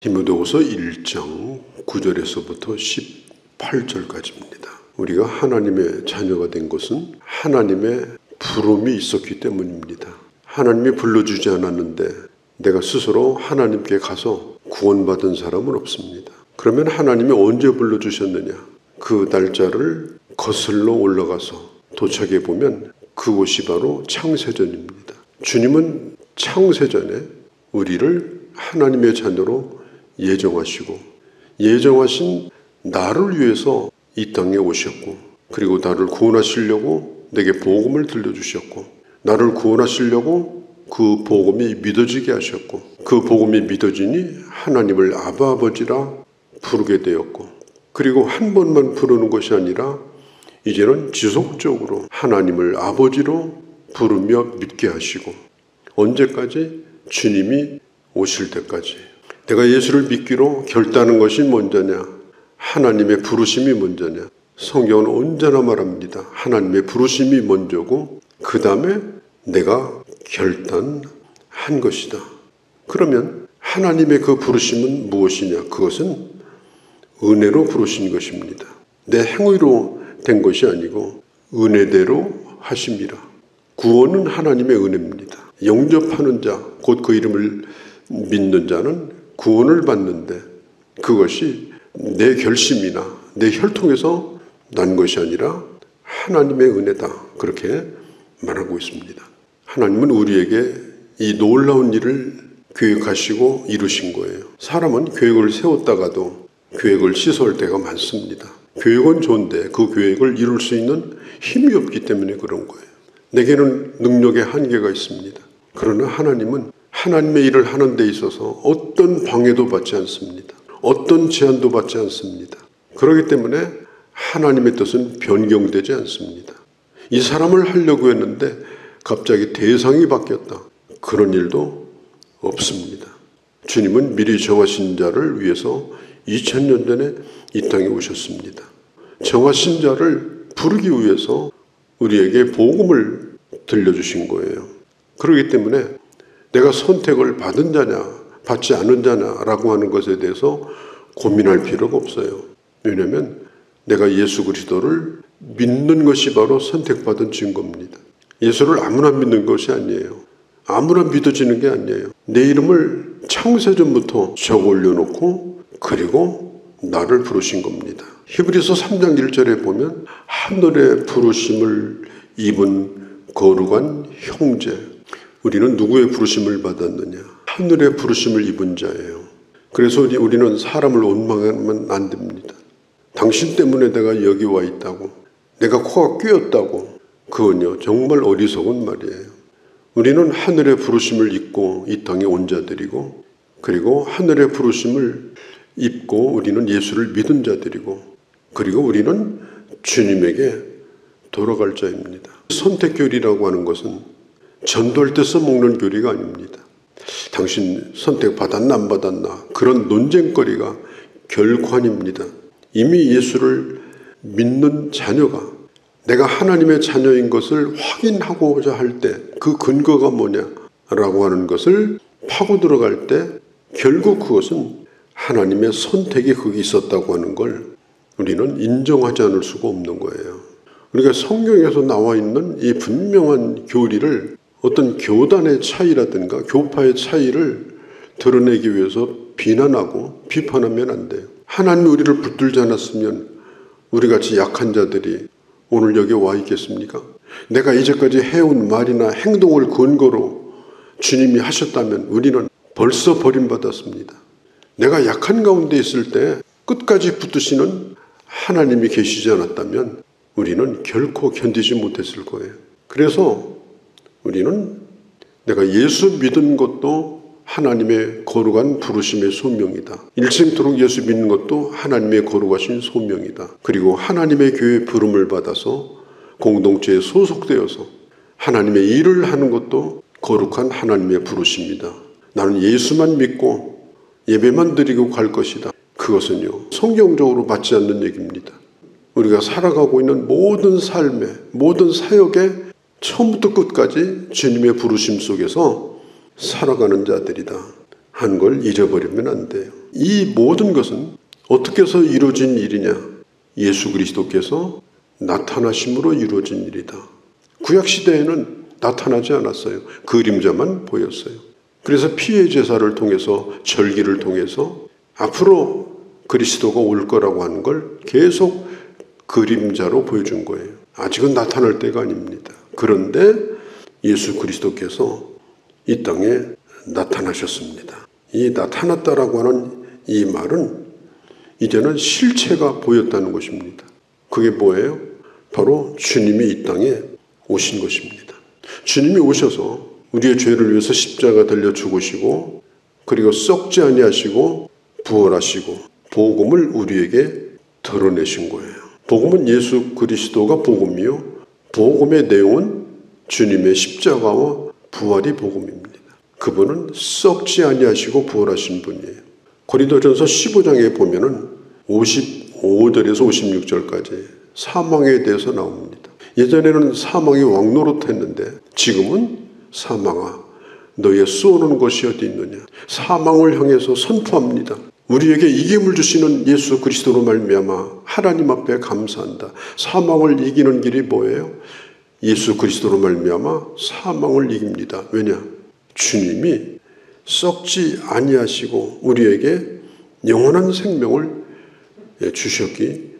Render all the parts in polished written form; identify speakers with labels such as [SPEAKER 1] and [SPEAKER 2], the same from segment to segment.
[SPEAKER 1] 디모데후서 1장 9절에서부터 18절까지입니다. 우리가 하나님의 자녀가 된 것은 하나님의 부름이 있었기 때문입니다. 하나님이 불러주지 않았는데 내가 스스로 하나님께 가서 구원받은 사람은 없습니다. 그러면 하나님이 언제 불러주셨느냐? 그 날짜를 거슬러 올라가서 도착해 보면 그곳이 바로 창세전입니다. 주님은 창세전에 우리를 하나님의 자녀로 예정하시고 예정하신 나를 위해서 이 땅에 오셨고, 그리고 나를 구원하시려고 내게 복음을 들려주셨고, 나를 구원하시려고 그 복음이 믿어지게 하셨고, 그 복음이 믿어지니 하나님을 아바 아버지라 부르게 되었고, 그리고 한 번만 부르는 것이 아니라 이제는 지속적으로 하나님을 아버지로 부르며 믿게 하시고, 언제까지? 주님이 오실 때까지. 내가 예수를 믿기로 결단한 것이 먼저냐? 하나님의 부르심이 먼저냐? 성경은 언제나 말합니다. 하나님의 부르심이 먼저고 그 다음에 내가 결단한 것이다. 그러면 하나님의 그 부르심은 무엇이냐? 그것은 은혜로 부르신 것입니다. 내 행위로 된 것이 아니고 은혜대로 하심이라. 구원은 하나님의 은혜입니다. 영접하는 자, 곧 그 이름을 믿는 자는 구원을 받는데 그것이 내 결심이나 내 혈통에서 난 것이 아니라 하나님의 은혜다. 그렇게 말하고 있습니다. 하나님은 우리에게 이 놀라운 일을 계획하시고 이루신 거예요. 사람은 계획을 세웠다가도 계획을 취소할 때가 많습니다. 계획은 좋은데 그 계획을 이룰 수 있는 힘이 없기 때문에 그런 거예요. 내게는 능력의 한계가 있습니다. 그러나 하나님은 하나님의 일을 하는 데 있어서 어떤 방해도 받지 않습니다. 어떤 제한도 받지 않습니다. 그렇기 때문에 하나님의 뜻은 변경되지 않습니다. 이 사람을 하려고 했는데 갑자기 대상이 바뀌었다. 그런 일도 없습니다. 주님은 미리 정하신 자를 위해서 2000년 전에 이 땅에 오셨습니다. 정하신 자를 부르기 위해서 우리에게 복음을 들려주신 거예요. 그렇기 때문에 내가 선택을 받은 자냐 받지 않은 자냐라고 하는 것에 대해서 고민할 필요가 없어요. 왜냐하면 내가 예수 그리스도를 믿는 것이 바로 선택받은 증거입니다. 예수를 아무나 믿는 것이 아니에요. 아무나 믿어지는 게 아니에요. 내 이름을 창세전부터 적어 올려놓고 그리고 나를 부르신 겁니다. 히브리서 3장 1절에 보면 하늘의 부르심을 입은 거룩한 형제. 우리는 누구의 부르심을 받았느냐? 하늘의 부르심을 입은 자예요. 그래서 우리는 사람을 원망하면 안 됩니다. 당신 때문에 내가 여기 와 있다고, 내가 코가 끼었다고, 그건요 정말 어리석은 말이에요. 우리는 하늘의 부르심을 입고 이 땅에 온 자들이고, 그리고 하늘의 부르심을 입고 우리는 예수를 믿은 자들이고, 그리고 우리는 주님에게 돌아갈 자입니다. 선택교리라고 하는 것은 전도할 때 써먹는 교리가 아닙니다. 당신 선택받았나 안 받았나 그런 논쟁거리가 결코 아닙니다. 이미 예수를 믿는 자녀가 내가 하나님의 자녀인 것을 확인하고자 할 때 그 근거가 뭐냐라고 하는 것을 파고 들어갈 때 결국 그것은 하나님의 선택이 거기 있었다고 하는 걸 우리는 인정하지 않을 수가 없는 거예요. 우리가 성경에서 나와 있는 이 분명한 교리를 어떤 교단의 차이라든가 교파의 차이를 드러내기 위해서 비난하고 비판하면 안 돼요. 하나님이 우리를 붙들지 않았으면 우리같이 약한 자들이 오늘 여기 와 있겠습니까? 내가 이제까지 해온 말이나 행동을 근거로 주님이 하셨다면 우리는 벌써 버림받았습니다. 내가 약한 가운데 있을 때 끝까지 붙드시는 하나님이 계시지 않았다면 우리는 결코 견디지 못했을 거예요. 그래서 우리는 내가 예수 믿은 것도 하나님의 거룩한 부르심의 소명이다. 일생토록 예수 믿는 것도 하나님의 거룩하신 소명이다. 그리고 하나님의 교회의 부름을 받아서 공동체에 소속되어서 하나님의 일을 하는 것도 거룩한 하나님의 부르심이다. 나는 예수만 믿고 예배만 드리고 갈 것이다. 그것은요 성경적으로 맞지 않는 얘기입니다. 우리가 살아가고 있는 모든 삶에 모든 사역에 처음부터 끝까지 주님의 부르심 속에서 살아가는 자들이다 하는 걸 잊어버리면 안 돼요. 이 모든 것은 어떻게 해서 이루어진 일이냐? 예수 그리스도께서 나타나심으로 이루어진 일이다. 구약시대에는 나타나지 않았어요. 그림자만 보였어요. 그래서 피의 제사를 통해서, 절기를 통해서 앞으로 그리스도가 올 거라고 하는 걸 계속 그림자로 보여준 거예요. 아직은 나타날 때가 아닙니다. 그런데 예수 그리스도께서 이 땅에 나타나셨습니다. 이 나타났다라고 하는 이 말은 이제는 실체가 보였다는 것입니다. 그게 뭐예요? 바로 주님이 이 땅에 오신 것입니다. 주님이 오셔서 우리의 죄를 위해서 십자가 달려 죽으시고, 그리고 썩지 아니하시고 부활하시고 복음을 우리에게 드러내신 거예요. 복음은 예수 그리스도가 복음이요, 복음의 내용은 주님의 십자가와 부활이 복음입니다. 그분은 썩지 아니하시고 부활하신 분이에요. 고린도전서 15장에 보면은 55절에서 56절까지 사망에 대해서 나옵니다. 예전에는 사망이 왕노릇했는데 지금은 사망아 너의 쏘는 것이 어디 있느냐. 사망을 향해서 선포합니다. 우리에게 이김을 주시는 예수 그리스도로 말미암아 하나님 앞에 감사한다. 사망을 이기는 길이 뭐예요? 예수 그리스도로 말미암아 사망을 이깁니다. 왜냐? 주님이 썩지 아니하시고 우리에게 영원한 생명을 주셨기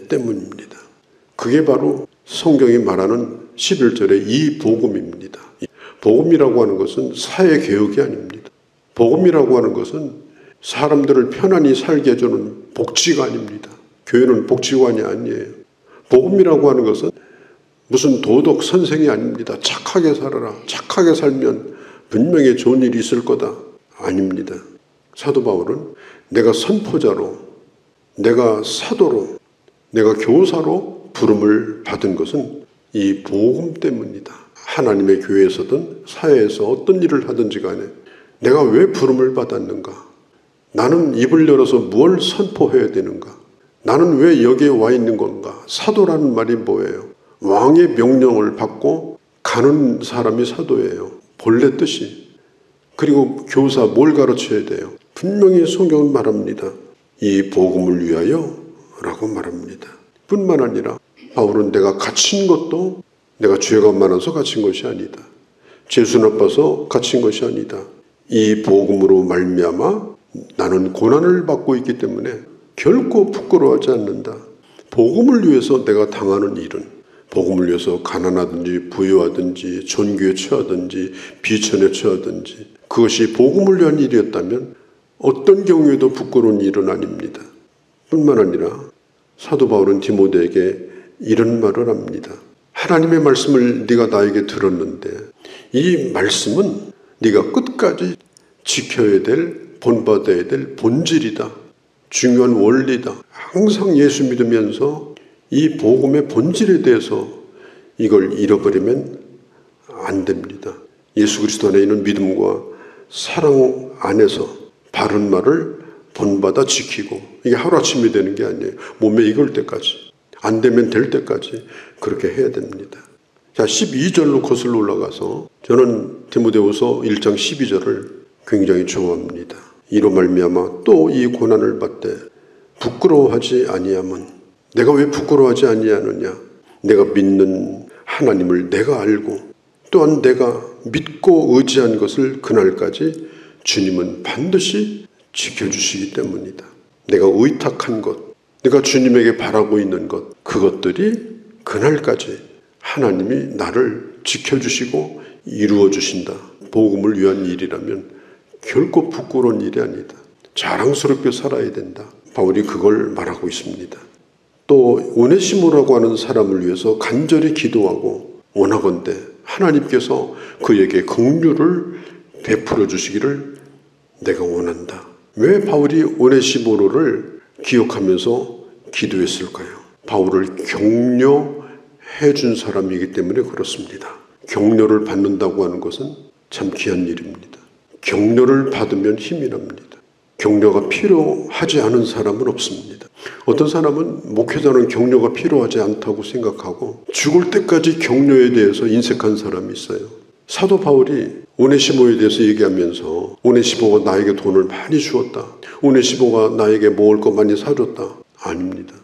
[SPEAKER 1] 때문입니다. 그게 바로 성경이 말하는 11절의 이 복음입니다. 복음이라고 하는 것은 사회개혁이 아닙니다. 복음이라고 하는 것은 사람들을 편안히 살게 해주는 복지가 아닙니다. 교회는 복지관이 아니에요. 복음이라고 하는 것은 무슨 도덕 선생이 아닙니다. 착하게 살아라. 착하게 살면 분명히 좋은 일이 있을 거다. 아닙니다. 사도 바울은 내가 선포자로, 내가 사도로, 내가 교사로 부름을 받은 것은 이 복음 때문이다. 하나님의 교회에서든 사회에서 어떤 일을 하든지 간에 내가 왜 부름을 받았는가? 나는 입을 열어서 뭘 선포해야 되는가? 나는 왜 여기에 와 있는 건가? 사도라는 말이 뭐예요? 왕의 명령을 받고 가는 사람이 사도예요. 본래 뜻이. 그리고 교사 뭘 가르쳐야 돼요? 분명히 성경은 말합니다. 이 복음을 위하여 라고 말합니다. 뿐만 아니라 바울은 내가 갇힌 것도 내가 죄가 많아서 갇힌 것이 아니다. 죄수 나빠서 갇힌 것이 아니다. 이 복음으로 말미암아 나는 고난을 받고 있기 때문에 결코 부끄러워하지 않는다. 복음을 위해서 내가 당하는 일은, 복음을 위해서 가난하든지 부유하든지 존귀에 처하든지 비천에 처하든지 그것이 복음을 위한 일이었다면 어떤 경우에도 부끄러운 일은 아닙니다. 뿐만 아니라 사도 바울은 디모데에게 이런 말을 합니다. 하나님의 말씀을 네가 나에게 들었는데 이 말씀은 네가 끝까지 지켜야 될, 본받아야 될 본질이다. 중요한 원리다. 항상 예수 믿으면서 이 복음의 본질에 대해서 이걸 잃어버리면 안 됩니다. 예수 그리스도 안에 있는 믿음과 사랑 안에서 바른 말을 본받아 지키고, 이게 하루아침에 되는 게 아니에요. 몸에 익을 때까지, 안 되면 될 때까지 그렇게 해야 됩니다. 자, 12절로 거슬러 올라가서 저는 디모데후서 1장 12절을 굉장히 좋아합니다. 이로 말미암아 또 이 고난을 받되 부끄러워하지 아니함은, 내가 왜 부끄러워하지 아니하느냐? 내가 믿는 하나님을 내가 알고 또한 내가 믿고 의지한 것을 그날까지 주님은 반드시 지켜주시기 때문이다. 내가 의탁한 것, 내가 주님에게 바라고 있는 것, 그것들이 그날까지 하나님이 나를 지켜주시고 이루어주신다. 복음을 위한 일이라면 결코 부끄러운 일이 아니다. 자랑스럽게 살아야 된다. 바울이 그걸 말하고 있습니다. 또 오네시모라고 하는 사람을 위해서 간절히 기도하고 원하건대 하나님께서 그에게 긍휼을 베풀어 주시기를 내가 원한다. 왜 바울이 오네시모를 기억하면서 기도했을까요? 바울을 격려해 준 사람이기 때문에 그렇습니다. 격려를 받는다고 하는 것은 참 귀한 일입니다. 격려를 받으면 힘이 납니다. 격려가 필요하지 않은 사람은 없습니다. 어떤 사람은 목회자는 격려가 필요하지 않다고 생각하고 죽을 때까지 격려에 대해서 인색한 사람이 있어요. 사도 바울이 오네시모에 대해서 얘기하면서 오네시모가 나에게 돈을 많이 주었다. 오네시모가 나에게 먹을 거 많이 사줬다. 아닙니다.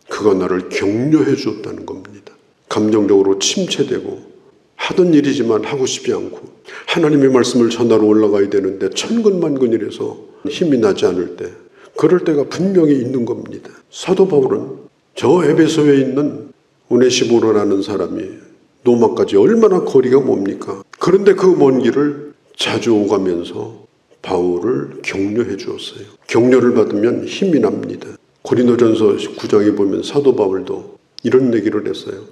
[SPEAKER 1] 그가 나를 격려해 주었다는 겁니다. 감정적으로 침체되고 하던 일이지만 하고 싶지 않고 하나님의 말씀을 전하러 올라가야 되는데 천근만근이라서 힘이 나지 않을 때 그럴 때가 분명히 있는 겁니다. 사도 바울은 저 에베소에 있는 오네시모로라는 사람이 로마까지 얼마나 거리가 멉니까? 그런데 그 먼 길을 자주 오가면서 바울을 격려해 주었어요. 격려를 받으면 힘이 납니다. 고린도전서 9장에 보면 사도 바울도 이런 얘기를 했어요.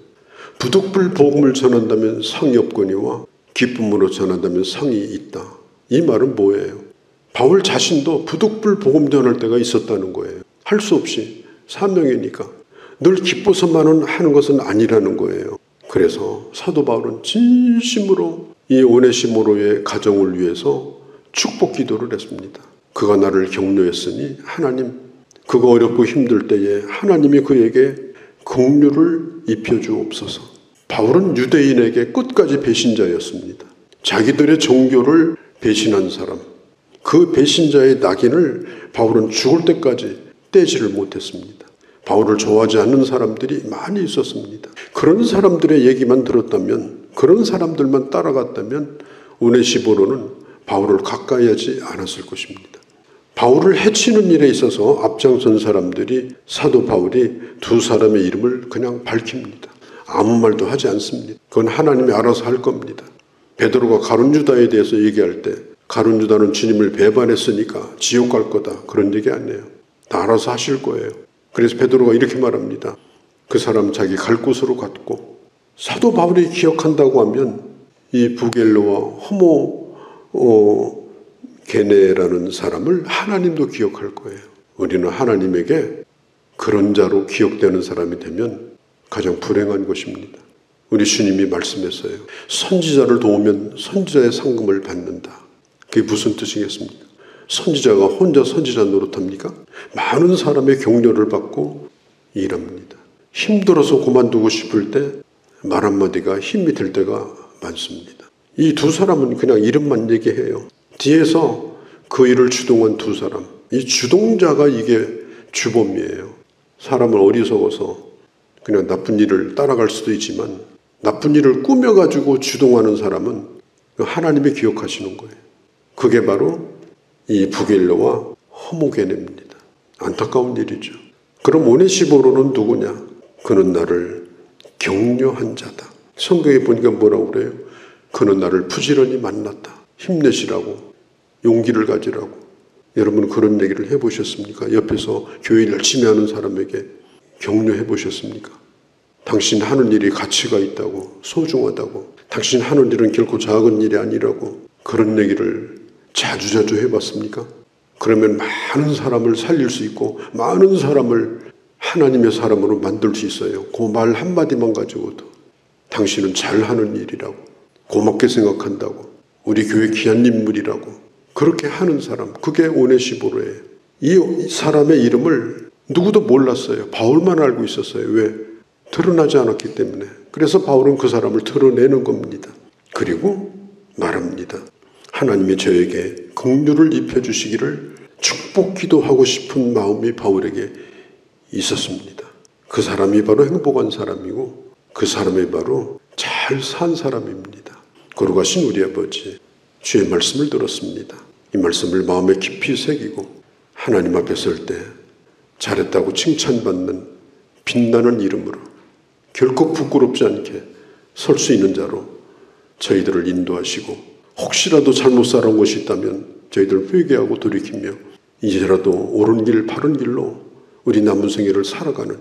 [SPEAKER 1] 부득불 복음을 전한다면 상이 없거니와 기쁨으로 전한다면 상이 있다. 이 말은 뭐예요? 바울 자신도 부득불 복음 전할 때가 있었다는 거예요. 할 수 없이 사명이니까 늘 기뻐서만 하는 것은 아니라는 거예요. 그래서 사도 바울은 진심으로 이 오네시모로의 가정을 위해서 축복 기도를 했습니다. 그가 나를 격려했으니 하나님, 그가 어렵고 힘들 때에 하나님이 그에게 긍휼을 입혀주옵소서. 바울은 유대인에게 끝까지 배신자였습니다. 자기들의 종교를 배신한 사람, 그 배신자의 낙인을 바울은 죽을 때까지 떼지를 못했습니다. 바울을 좋아하지 않는 사람들이 많이 있었습니다. 그런 사람들의 얘기만 들었다면, 그런 사람들만 따라갔다면 오네시모로는 바울을 가까이 하지 않았을 것입니다. 바울을 해치는 일에 있어서 앞장선 사람들이 사도 바울이 두 사람의 이름을 그냥 밝힙니다. 아무 말도 하지 않습니다. 그건 하나님이 알아서 할 겁니다. 베드로가 가룟 유다에 대해서 얘기할 때 가룟 유다는 주님을 배반했으니까 지옥 갈 거다. 그런 얘기 안 해요. 다 알아서 하실 거예요. 그래서 베드로가 이렇게 말합니다. 그 사람 자기 갈 곳으로 갔고, 사도 바울이 기억한다고 하면 이 부겔로와 호모게네라는 사람을 하나님도 기억할 거예요. 우리는 하나님에게 그런 자로 기억되는 사람이 되면 가장 불행한 것입니다. 우리 주님이 말씀했어요. 선지자를 도우면 선지자의 상금을 받는다. 그게 무슨 뜻이겠습니까? 선지자가 혼자 선지자 노릇합니까? 많은 사람의 격려를 받고 일합니다. 힘들어서 그만두고 싶을 때 말 한마디가 힘이 될 때가 많습니다. 이 두 사람은 그냥 이름만 얘기해요. 뒤에서 그 일을 주동한 두 사람, 이 주동자가 이게 주범이에요. 사람은 어리석어서 그냥 나쁜 일을 따라갈 수도 있지만 나쁜 일을 꾸며가지고 주동하는 사람은 하나님이 기억하시는 거예요. 그게 바로 이 부겔로와 호모게네입니다. 안타까운 일이죠. 그럼 오네시모로는 누구냐? 그는 나를 격려한 자다. 성경에 보니까 뭐라고 그래요? 그는 나를 부지런히 만났다. 힘내시라고, 용기를 가지라고. 여러분 그런 얘기를 해보셨습니까? 옆에서 교회 열심히 하는 사람에게 격려해 보셨습니까? 당신 하는 일이 가치가 있다고, 소중하다고, 당신 하는 일은 결코 작은 일이 아니라고 그런 얘기를 자주자주 해봤습니까? 그러면 많은 사람을 살릴 수 있고 많은 사람을 하나님의 사람으로 만들 수 있어요. 그 말 한마디만 가지고도 당신은 잘하는 일이라고, 고맙게 생각한다고, 우리 교회 귀한 인물이라고 그렇게 하는 사람, 그게 오네시모로예요. 이 사람의 이름을 누구도 몰랐어요. 바울만 알고 있었어요. 왜? 드러나지 않았기 때문에. 그래서 바울은 그 사람을 드러내는 겁니다. 그리고 말합니다. 하나님이 저에게 긍휼을 입혀주시기를 축복 기도하고 싶은 마음이 바울에게 있었습니다. 그 사람이 바로 행복한 사람이고 그 사람이 바로 잘 산 사람입니다. 거룩하신 우리 아버지, 주의 말씀을 들었습니다. 이 말씀을 마음에 깊이 새기고 하나님 앞에 설 때 잘했다고 칭찬받는 빛나는 이름으로 결코 부끄럽지 않게 설 수 있는 자로 저희들을 인도하시고, 혹시라도 잘못 살아온 것이 있다면 저희들 회개하고 돌이키며 이제라도 옳은 길 바른 길로 우리 남은 생애를 살아가는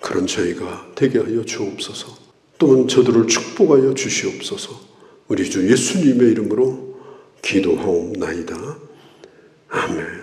[SPEAKER 1] 그런 저희가 되게 하여 주옵소서. 또는 저들을 축복하여 주시옵소서. 우리 주 예수님의 이름으로 기도하옵나이다. 아멘.